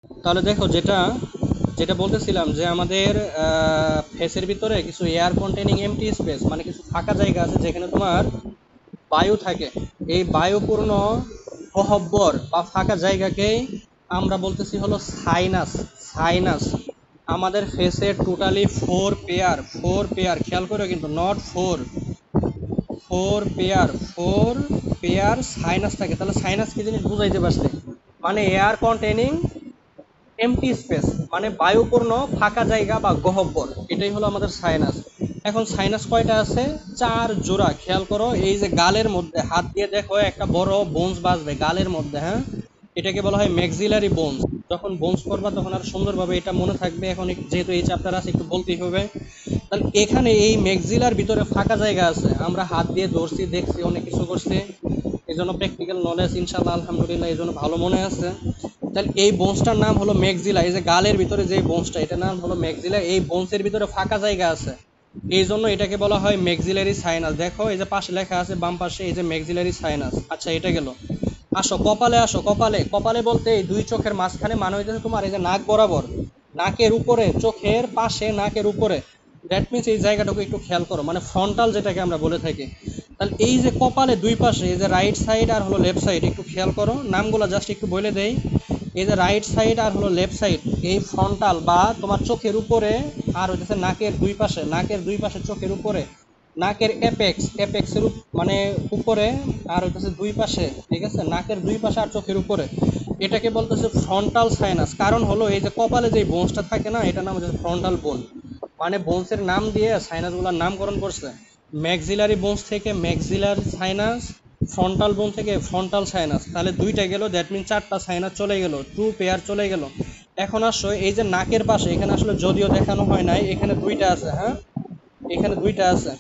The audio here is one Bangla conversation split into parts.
তাহলে দেখো, যেটা যেটা বলতেছিলাম যে আমাদের ফেসের ভিতরে কিছু এয়ার কন্টেনিং এমটি স্পেস, মানে কিছু ফাঁকা জায়গা আছে যেখানে তোমার বায়ু থাকে। এই বায়ুপূর্ণ গহ্বর বা ফাঁকা জায়গাকেই আমরা বলতেছি হলো সাইনাস। সাইনাস। আমাদের ফেসে টোটালি ফোর পেয়ার, খেয়াল করো কিন্তু, not four, four pair sinus থাকে। তাহলে সাইনাস কি জিনিস বুঝাইতে পারছে? মানে এয়ার কন্টেনিং এমটি স্পেস, মানে বায়ুপূর্ণ ফাঁকা জায়গা বা গহ্বর, এটাই হলো আমাদের সাইনাস। এখন সাইনাস কয়টা আছে? চার জোড়া। খেয়াল করো, এই যে গালের মধ্যে হাত দিয়ে দেখো একটা বড় বোনস বাজবে গালের মধ্যে, হ্যাঁ, এটাকে বলা হয় ম্যাক্সিলারি বোনস। যখন বোনস করবা তখন আর সুন্দরভাবে এটা মনে থাকবে। এখন যেহেতু এই চ্যাপ্টার আছে একটু বলতেই হবে। তাহলে এখানে এই ম্যাক্সিলার ভিতরে ফাঁকা জায়গা আছে, আমরা হাত দিয়ে ধরছি, দেখছি, অনেক কিছু করছি, এই জন্য প্র্যাকটিক্যাল নলেজ ইনশাল্লাহ আলহামদুলিল্লাহ এই জন্য ভালো মনে আছে। তাহলে এই বোনসটার নাম হলো ম্যাক্সিলা। এই যে গালের ভিতরে যে বোনসটা, এটার নাম হলো ম্যাক্সিলা। এই বোনসের ভিতরে ফাঁকা জায়গা আছে, এই জন্য এটাকে বলা হয় ম্যাক্সিলারি সাইনাস। দেখো এই যে পাশে লেখা আছে বাম পাশে, এই যে ম্যাক্সিলারি সাইনাস। আচ্ছা, এটা গেল। আসো কপালে, আসো কপালে। কপালে বলতে এই দুই চোখের মাঝখানে, মানে হইতেছে তোমার এই যে নাক বরাবর, নাকের উপরে, চোখের পাশে, নাকের উপরে। দ্যাট মিনস এই জায়গাটাকে একটু খেয়াল করো, মানে ফ্রন্টাল যেটাকে আমরা বলে থাকি। তাহলে এই যে কপালে দুই পাশে, এই যে রাইট সাইড আর হলো লেফট সাইড, একটু খেয়াল করো, নামগুলো জাস্ট একটু বলে দেই। এই যে রাইট সাইড আর হলো লেফট সাইড, এই ফ্রন্টাল বা তোমার চোখের উপরে, আর হইতেছে নাকের দুই পাশে, নাকের দুই পাশে চোখের উপরে, নাকের অ্যাপেক্সের মানে উপরে, আর হইতেছে দুই পাশে, ঠিক আছে, নাকের দুই পাশে আর চোখের উপরে, এটাকে বলতেছে ফ্রন্টাল সাইনাস। কারণ হলো এই যে কপালে যে বোনসটা থাকে না, এটা নাম হচ্ছে ফ্রন্টাল বোন। মানে বোনসের নাম দিয়ে সাইনাসগুলোর নামকরণ করছে। ম্যাক্সিলারি বোনস থেকে ম্যাক্সিলার সাইনাস, ফ্রন্টাল বোন থেকে ফ্রন্টাল সাইনাস। তাহলে দুইটা গেল, দ্যাট মিন চারটা সাইনাস চলে গেল, টু পেয়ার চলে গেল। এখন আসো এই যে নাকের পাশে, এখানে আসলে যদিও দেখানো হয় নাই, এখানে দুইটা আছে, হ্যাঁ, এখানে দুইটা আছে।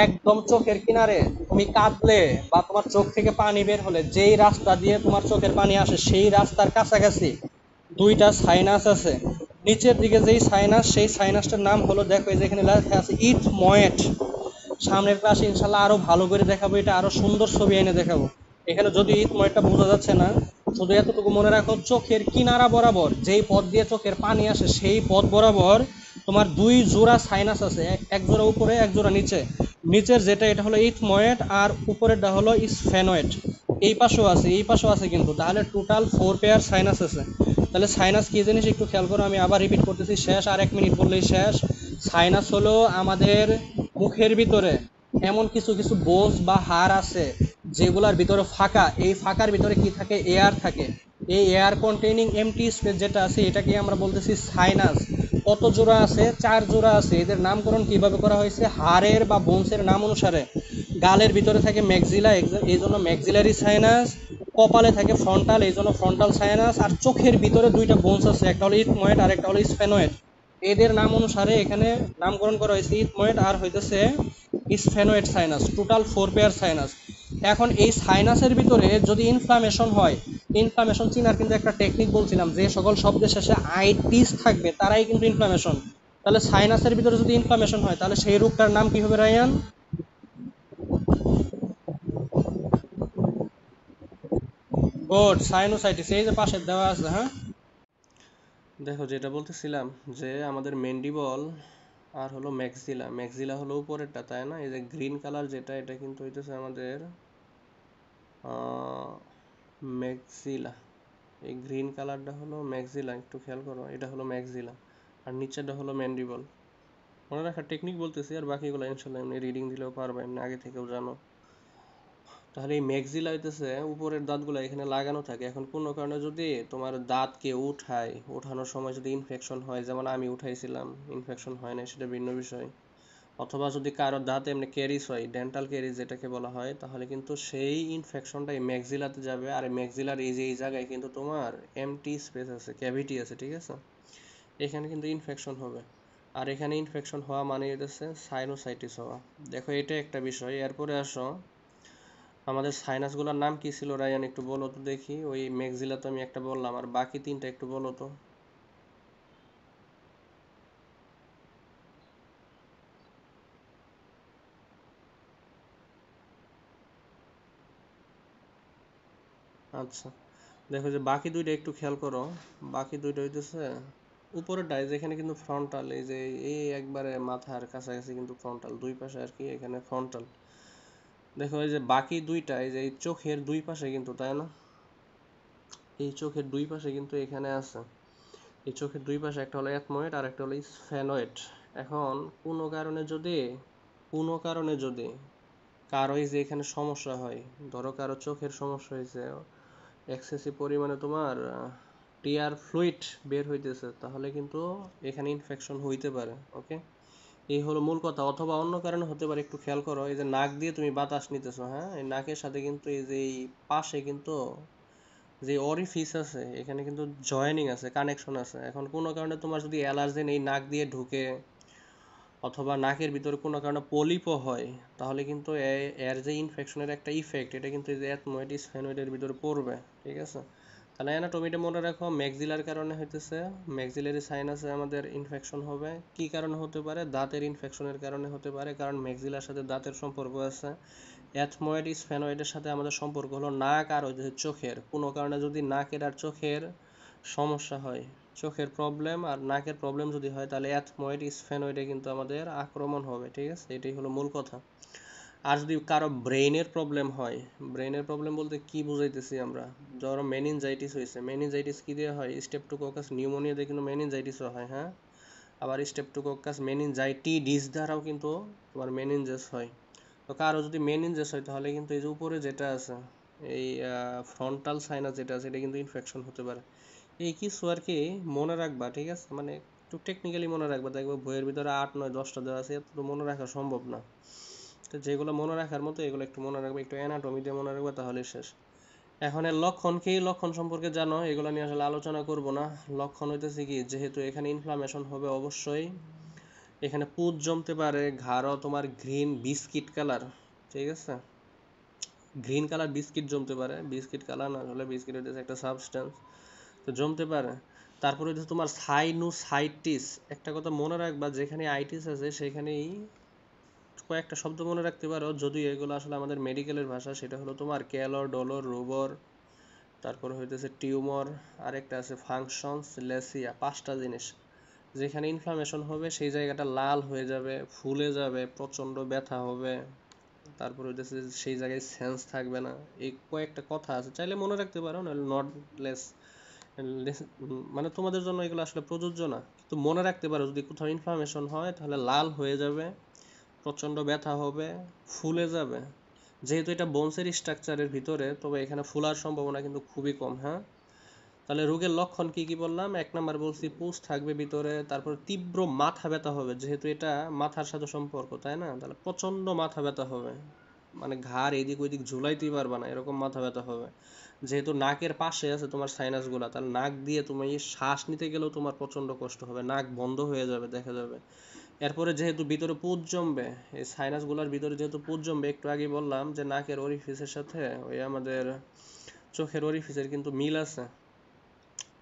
একদম চোখের কিনারে তুমি কাঁদলে বা তোমার চোখ থেকে পানি বের হলে যেই রাস্তা দিয়ে তোমার চোখের পানি আসে, সেই রাস্তার কাছাকাছি দুইটা সাইনাস আছে। নিচের দিকে যেই সাইনাস, সেই সাইনাসটার নাম হলো, দেখো এই যে এখানে লেখা আছে ইথময়েট। সামনের ক্লাসে ইনশাল্লাহ আরো ভালো করে দেখাবো, এটা আরো সুন্দর ছবি এনে দেখাবো। এখানে যদি ইথময়েটটা বোঝা যাচ্ছে না, শুধু এতটুকু মনে রাখো, চোখের কিনারা বরাবর যেই পথ দিয়ে চোখের পানি আসে, সেই পথ বরাবর তোমার দুই জোড়া সাইনাস আছে, এক জোড়া উপরে, এক জোড়া নিচে। নিচের যেটা, এটা হলো ইথময়েট, আর উপরেরটা হলো স্ফেনয়েট। এই পাশেও আছে, এই পাশেও আছে কিন্তু। তাহলে টোটাল ফোর পেয়ার সাইনাস আছে। তাহলে সাইনাস কি জিনিস একটু খেয়াল করো, আমি আবার রিপিট করতেছি, শেষ আর 1 মিনিট বললেই শেষ। সাইনাস হলো আমাদের মুখের ভিতরে এমন কিছু কিছু বোনস বা হাড় আছে যেগুলার ভিতরে ফাঁকা, এই ফাঁকার ভিতরে কি থাকে? এয়ার থাকে। এই এয়ার কন্টেইনিং এমটি স্পেস যেটা আছে, এটাকে আমরা বলতেছি সাইনাস। কত জোড়া আছে? চার জোড়া আছে। এদের নামকরণ কিভাবে করা হয়েছে? হাড়ের বা বোনসের নাম অনুসারে। গালের ভিতরে থাকে ম্যাক্সিলা, এই জন্য ম্যাক্সিলারি সাইনাস। কপালে থাকে ফ্রন্টাল, এই জন্য ফ্রন্টাল সাইনাস। আর চোখের ভিতরে দুইটা বোনস আছে, একটা হলো ইথময়েড আর একটা হলো স্ফেনয়েড। এদের নাম অনুসারে এখানে নামকরণ করা হয়েছে ইথময়েড আর হইতেছে sphenoid sinus. Total four pair sinus. এখন এই সাইনাসের ভিতরে যদি ইনফ্লামেশন হয়, ইনফ্লামেশন চিনার কিন্তু একটা টেকনিক বলছিলাম, যে সকল শব্দের শেষে আইটিস থাকবে তারাই কিন্তু ইনফ্লামেশন। তাহলে সাইনাসের ভিতরে যদি ইনফ্লামেশন হয়, তাহলে সেই রোগটার নাম কি হবে রায়ান? Good, sinusitis. এই যে পাশে দেওয়া আছে, হ্যাঁ। দেখো যেটা বলতেছিলাম, যে আমাদের মেন্ডিবল আর হলো ম্যাক্সিলা, ম্যাক্সিলা হলো উপরেরটা, তাই না? এই যে গ্রিন কালার যেটা, এটা কিন্তু হইতেছে আমাদের ম্যাক্সিলা। এই গ্রিন কালারটা হলো ম্যাক্সিলা, একটু খেয়াল করো, এটা হলো ম্যাক্সিলা। আর নিচেরটা হলো ম্যান্ডিবল। মনে রাখার টেকনিক বলতেছি, আর বাকিগুলো ইনশাল্লাহ এমনি রিডিং দিলেও পারবে, এমনি আগে থেকেও জানো। তাহলে এই ম্যাক্সিলা হইতেছে উপরের দাঁতগুলো এখানে লাগানো থাকে। এখন কোনো কারণে যদি তোমার দাঁতকে উঠায়, উঠানোর সময় যদি ইনফেকশন হয়, যেমন আমি উঠাইছিলাম, ইনফেকশন হয় না, সেটা ভিন্ন বিষয়। অথবা যদি কারো দাঁত এমনি ক্যারিস হয়, ডেন্টাল ক্যারিস যেটাকে বলা হয়, তাহলে কিন্তু সেই ইনফেকশনটা এই ম্যাক্সিলাতে যাবে। আর ম্যাক্সিলার এই যে এই জায়গায় কিন্তু তোমার এমটি স্পেস আছে, ক্যাভিটি আছে, ঠিক আছে? এখানে কিন্তু ইনফেকশন হবে। আর এখানে ইনফেকশন হওয়া মানে হচ্ছে সাইনোসাইটিস হওয়া। দেখো এটা একটা বিষয়। এরপরে আসো, আমাদের সাইনাসগুলোর নাম কি ছিল রায়ান, একটু বলো তো দেখি। ওই ম্যাক্সিলা তো আমি একটা বললাম, আর বাকি তিনটা একটু বলো তো। আচ্ছা, দেখো যে বাকি দুইটা একটু খেয়াল করো, বাকি দুইটা হইতেছে উপরেরটায় যেখানে কিন্তু ফ্রন্টাল, এই যে এই একবারে মাথার কাছাকাছি কিন্তু ফ্রন্টাল, দুই পাশে আর কি এখানে ফ্রন্টাল। দেখো এই যে বাকি দুইটা, এই যে এই চোখের দুই পাশে কিন্তু, তাই না, এই চোখের দুই পাশে কিন্তু এখানে আছে, এই চোখের দুই পাশে একটা হলো অ্যাথময়েড আর একটা হলো স্ফেনয়েড। এখন কোনো কারণে যদি কারো এই যে এখানে সমস্যা হয়, ধরো কারো চোখের সমস্যা হয়েছে, এক্সেসিভ পরিমাণে তোমার টিয়ার ফ্লুইড বের হইতেছে, তাহলে কিন্তু এখানে ইনফেকশন হইতে পারে। ওকে, এই হলো মূল কথা। অথবা অন্য কারণে হতে পারে, একটু খেয়াল করো, এই যে নাক দিয়ে তুমি বাতাস নিতেছো, হ্যাঁ, এই নাকের সাথে কিন্তু এই যে এই পাশে কিন্তু যে অরিফিস আছে এখানে কিন্তু জয়েনিং আছে, কানেকশন আছে। এখন কোনো কারণে তোমার যদি অ্যালার্জেন এই নাক দিয়ে ঢুকে অথবা নাকের ভিতরে কোনো কারণে পলিপও হয়, তাহলে কিন্তু এর যে ইনফেকশনের একটা ইফেক্ট, এটা কিন্তু এই যে অ্যাথময়েড স্ফেনয়েডের ভিতরে পড়বে। ঠিক আছে, তাহলে অ্যানাটমিটা মনে রাখো, ম্যাক্সিলার কারণে হইতেছে, ম্যাক্সিলারি সাইনাসে আমাদের ইনফেকশন হবে। কি কারণে হতে পারে? দাঁতের ইনফেকশনের কারণে হতে পারে, কারণ ম্যাক্সিলার সাথে দাঁতের সম্পর্ক আছে। অ্যাথময়েড স্ফেনয়েডের সাথে আমাদের সম্পর্ক হলো নাক আর ওই যে চোখের। কোনো কারণে যদি নাকের আর চোখের সমস্যা হয়, চোখের প্রবলেম আর নাকের প্রবলেম যদি হয়, তাহলে অ্যাথময়েড স্ফেনয়েডে কিন্তু আমাদের আক্রমণ হবে। ঠিক আছে, এটাই হলো মূল কথা। আর যদি কারো ব্রেইনের প্রবলেম হয়, ব্রেইনের প্রবলেম বলতে কি বুঝাইতেছি আমরা, ধরো মেনিনজাইটিস হয়েছে, মেনিনজাইটিস কি দিয়ে হয়? স্টেপটোককাস নিউমোনিয়া দিয়ে কিন্তু মেনিনজাইটিসও হয়, হ্যাঁ। আবার স্টেপটোকক্কাস মেনিনজাইটিডিস দ্বারাও কিন্তু তোমার মেনিনজাস হয়। তো কারো যদি মেনিনজাস হয়, তাহলে কিন্তু এই যে উপরে যেটা আছে, এই ফ্রন্টাল সাইনাস যেটা আছে, এটা কিন্তু ইনফেকশন হতে পারে। এই কিছু আর কি মনে রাখবা, ঠিক আছে, মানে একটু টেকনিক্যালি মনে রাখবা। দেখবে বইয়ের ভিতরে 8 9 10টা দেওয়া আছে, এত তো মনে রাখা সম্ভব না। তো যেগুলো মনে রাখার মতো এগুলো একটু মনে রাখবে, একটু অ্যানাটমি দিয়ে মনে রাখবে, তাহলেই শেষ। এখন এর লক্ষণ কি? লক্ষণ সম্পর্কে জানো, এগুলো নিয়ে আসলে আলোচনা করব না। লক্ষণ হইতেছে কি, যেহেতু এখানে ইনফ্লামেশন হবে, অবশ্যই এখানে পুঁজ জমতে পারে, ঘাড়ও তোমার গ্রিন বিস্কিট কালার, ঠিক আছে, গ্রিন কালার বিস্কিট জমতে পারে। বিস্কিট কালার না হলে, বিস্কিট হইতেছে একটা সাবস্টেন্স, তো জমতে পারে। তারপরে হচ্ছে তোমার সাইনুসাইটিস। একটা কথা মনে রাখবা, যেখানে আইটিস আছে সেখানেই কয়েকটা শব্দ মনে রাখতে পারো, যদিও এগুলো আসলে আমাদের মেডিকেলের ভাষা। সেটা হলো তোমার ক্যালর, ডলর, রুবর, তারপর হইতেছে টিউমর, আরেকটা আছে ফাংশনস লেসিয়া। 5টা জিনিস। যেখানে ইনফ্লামেশন হবে সেই জায়গাটা লাল হয়ে যাবে, ফুলে যাবে, প্রচণ্ড ব্যথা হবে, তারপর হইতেছে সেই জায়গায় সেন্স থাকবে না। এই কয়েকটা কথা আছে, চাইলে মনে রাখতে পারো, নাহলে নট লেস, মানে তোমাদের জন্য এগুলো আসলে প্রযোজ্য না, কিন্তু মনে রাখতে পারো। যদি কোথাও ইনফ্লামেশন হয়, তাহলে লাল হয়ে যাবে, প্রচণ্ড ব্যথা হবে, ফুলে যাবে। যেহেতু এটা বোনসের স্ট্রাকচারের ভিতরে, তবে এখানে ফুলার সম্ভাবনা কিন্তু খুবই কম, হ্যাঁ। তাহলে রোগের লক্ষণ কি কি বললাম? 1 নাম্বার বলছি পুঁজ থাকবে ভিতরে, তারপর তীব্র মাথা ব্যথা হবে, যেহেতু এটা মাথার সাথে সম্পর্ক, তাই না, তাহলে প্রচণ্ড মাথা ব্যথা হবে, মানে ঘাড় এদিক ওইদিক ঝুলাইতেই পারবা না, এরকম মাথা ব্যথা হবে। যেহেতু নাকের পাশে আছে তোমার সাইনাস গুলা, তাহলে নাক দিয়ে তুমি শ্বাস নিতে গেলেও তোমার প্রচণ্ড কষ্ট হবে, নাক বন্ধ হয়ে যাবে, দেখা যাবে। এরপরে যেহেতু ভিতরে পুঁজ জমবে, এই সাইনাস গুলার ভিতরে যেহেতু পুঁজ জমবে, একটু আগে বললাম যে নাকের অরিফিসের সাথে ওই আমাদের চোখের অরিফিসের কিন্তু মিল আছে।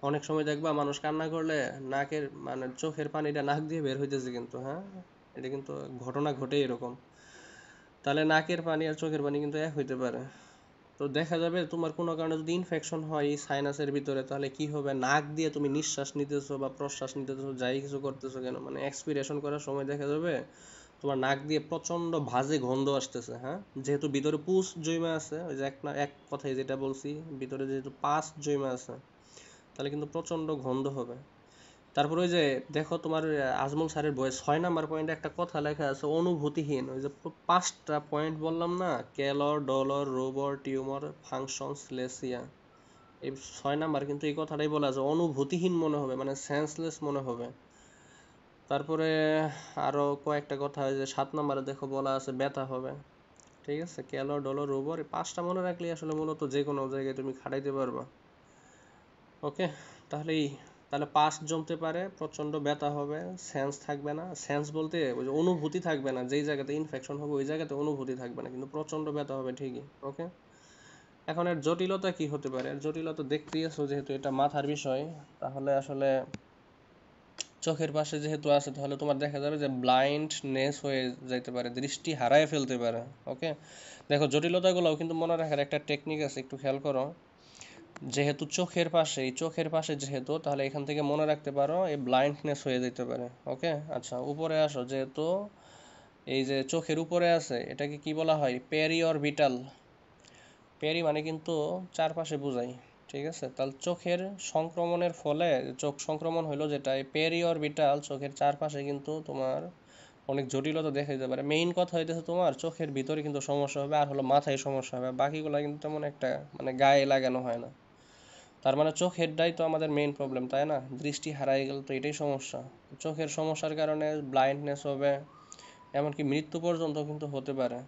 অনেক সময় দেখবা মানুষ কান্না করলে নাকের মানে চোখের পানিটা নাক দিয়ে বের হইতেছে কিন্তু, হ্যাঁ, এটা কিন্তু ঘটনা ঘটে এরকম। তাহলে নাকের পানি আর চোখের পানি কিন্তু এক হইতে পারে। তো দেখা যাবে তোমার কোনো কারণে যদি ইনফেকশন হয় এই সাইনাসের ভিতরে, তাহলে কি হবে, নাক দিয়ে তুমি নিঃশ্বাস নিতেছো বা প্রশ্বাস নিতেছো, যাই কিছু করতেছো কেন, মানে এক্সপিরেশন করার সময় দেখা যাবে তোমার নাক দিয়ে প্রচন্ড বাজে গন্ধ আসতেছে, হ্যাঁ। যেহেতু ভিতরে পুষ জৈমা আছে, ওই যে এক কথায় যেটা বলছি, ভিতরে যেহেতু পাস জৈমা আছে, তাহলে কিন্তু প্রচন্ড গন্ধ হবে। তারপরে ওই যে দেখো তোমার আজমল স্যারের বইয়ে 6 নাম্বার পয়েন্টে একটা কথা লেখা আছে, অনুভূতিহীন। ওই যে 5টা পয়েন্ট বললাম না, ক্যালর, ডলর, রোবর, টিউমার, ফাংশনস লেসিয়া। এই 6 নাম্বার কিন্তু এই কথাটাই বলা আছে, অনুভূতিহীন মনে হবে, মানে সেন্সলেস মনে হবে। তারপরে আরো কয়েকটা কথা, ওই যে 7 নাম্বারে দেখো বলা আছে ব্যথা হবে। ঠিক আছে, ক্যালর, ডলর, রোবর, এই 5টা মনে রাখলে আসলে মূলত যে কোনো জায়গায় তুমি খাটাইতে পারবা। ওকে, তাহলেই, তাহলে পাস জমতে পারে, প্রচন্ড ব্যথা হবে, সেন্স থাকবে না। সেন্স বলতে ওই যে অনুভূতি থাকবে না, যেই জায়গাতে ইনফেকশন হবে ওই জায়গাতে অনুভূতি থাকবে না, কিন্তু প্রচন্ড ব্যথা হবে ঠিকই। ওকে, এখন এর জটিলতা কি হতে পারে? এর জটিলতা দেখতেই আছো, যেহেতু এটা মাথার বিষয়, তাহলে আসলে চোখের পাশে যেহেতু আছে, তাহলে তোমার দেখা যাবে যে ব্লাইন্ডনেস হয়ে যাইতে পারে, দৃষ্টি হারায় ফেলতে পারে। ওকে, দেখো জটিলতাগুলোও কিন্তু মনে রাখার একটা টেকনিক আছে, একটু খেয়াল করো। যেহেতু চোখের পাশে যেহেতু, তাহলে এখান থেকে মনে রাখতে পারো এই ব্লাইন্ডনেস হয়ে যেতে পারে। ওকে, আচ্ছা উপরে আসো। যেহেতু এই যে চোখের উপরে আছে, এটাকে কি বলা হয়? Peri orbital. পেরি মানে কিন্তু চারপাশে বোঝায়। ঠিক আছে, তাহলে চোখের সংক্রমণের ফলে, চোখ সংক্রমণ হইলো যেটা, এই পেরি অরবিটাল চোখের চারপাশে কিন্তু তোমার অনেক জটিলতা দেখা দিতে পারে। মেইন কথা হইতেছে তোমার চোখের ভিতরে কিন্তু সমস্যা হবে, আর হলো মাথায় সমস্যা হবে, বাকিগুলো কিন্তু তেমন একটা মানে গায়ে লাগানো হয় না। তার মানে চোখেরটাই তো আমাদের মেইন প্রবলেম, তাই না? দৃষ্টি হারাই গেল তো এটাই সমস্যা। চোখের সমস্যার কারণে ব্লাইন্ডনেস হবে, এমনকি মৃত্যু পর্যন্ত কিন্তু হতে পারে।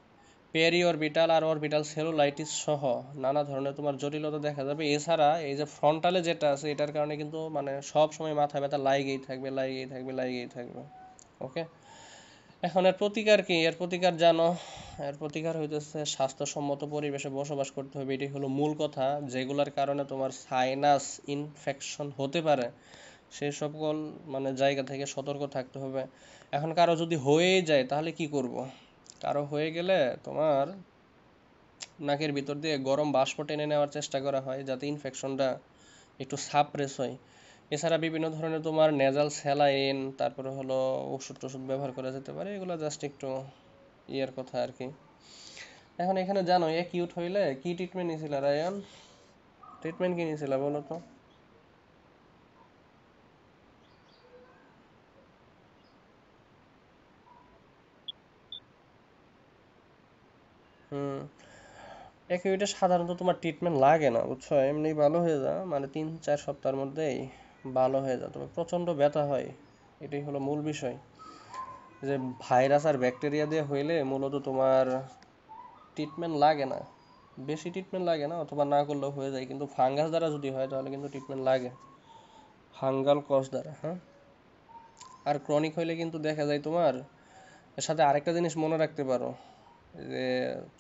পেরি অরবিটাল আর অরবিটাল সেলুলাইটিস সহ নানা ধরনের তোমার জটিলতা দেখা যাবে। এছাড়া এই যে ফ্রন্টালে যেটা আছে, এটার কারণে কিন্তু মানে সব সময় মাথা ব্যথা লাইগেই থাকবে, লাইগেই থাকবে, লাইগেই থাকবে। ওকে, এখন এর প্রতিকার কি? এর প্রতিকার জানো? এর প্রতিকার হইতেছে স্বাস্থ্যসম্মত পরিবেশে বসবাস করতে হবে। এটাই হলো মূল কথা। যেগুলোর কারণে তোমার সাইনাস ইনফেকশন হতে পারে, সেই সকল মানে জায়গা থেকে সতর্ক থাকতে হবে। এখন কারো যদি হয়েই যায় তাহলে কি করব? কারো হয়ে গেলে তোমার নাকের ভিতর দিয়ে গরম বাষ্প টেনে নেওয়ার চেষ্টা করা হয়, যাতে ইনফেকশনটা একটু সাপ্রেস হয়। এছাড়া বিভিন্ন ধরনের তোমার নেজাল স্যালাইন, তারপরে হলো ওষুধ টষুধ ব্যবহার করা যেতে পারে। এগুলো জাস্ট একটু ইয়ের কথা আর কি। এখন এখানে জানো কিউট হইলে কি ট্রিটমেন্ট নিয়েছিল রায়ান? ট্রিটমেন্ট কি নিয়েছিল বলো তো? হুম, অ্যাকিউটে সাধারণত তোমার ট্রিটমেন্ট লাগে না, বুঝছো, এমনি ভালো হয়ে যায়, মানে 3-4 সপ্তাহের মধ্যেই ভালো হয়ে যায়, তবে প্রচণ্ড ব্যথা হয়। এটাই হলো মূল বিষয়। যে ভাইরাস আর ব্যাকটেরিয়া দিয়ে হইলে মূলত তোমার ট্রিটমেন্ট লাগে না, বেশি ট্রিটমেন্ট লাগে না, অথবা না করলেও হয়ে যায়। কিন্তু ফাঙ্গাস দ্বারা যদি হয় তাহলে কিন্তু ট্রিটমেন্ট লাগে, ফাঙ্গাল কজ দ্বারা। হ্যাঁ, আর ক্রনিক হইলে কিন্তু দেখা যায় তোমার এর সাথে আরেকটা জিনিস মনে রাখতে পারো, যে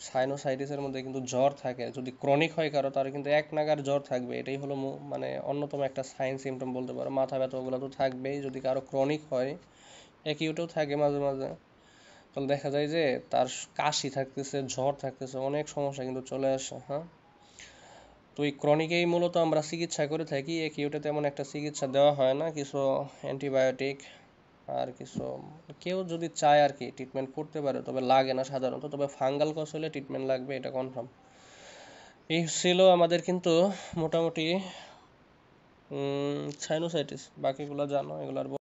সাইনোসাইটিসের মধ্যে কিন্তু জ্বর থাকে। যদি ক্রনিক হয় কারো, তার কিন্তু এক নাগার জ্বর থাকবে। এটাই হলো মানে অন্যতম একটা সাইন সিমটম বলতে পারো। মাথা ব্যথা ওগুলো তো থাকবেই যদি কারো ক্রনিক হয়। অ্যাকিউটেও থাকে মাঝে মাঝে। তাহলে দেখা যায় যে তার কাশি থাকতেছে, জ্বর থাকতেছে, অনেক সমস্যা কিন্তু চলে আসে। হ্যাঁ, তো এই ক্রনিকেই মূলত আমরা চিকিৎসা করে থাকি। অ্যাকিউটে তেমন একটা চিকিৎসা দেওয়া হয় না, কিছু অ্যান্টিবায়োটিক আর কিছু, কেউ যদি চায় আর কি ট্রিটমেন্ট করতে পারে, তবে লাগে না সাধারণত। তবে ফাঙ্গাল কজ হলে ট্রিটমেন্ট লাগবে, এটা কনফার্ম। এই ছিল আমাদের কিন্তু মোটামুটি সাইনোসাইটিস। বাকিগুলো জানো, এগুলো আর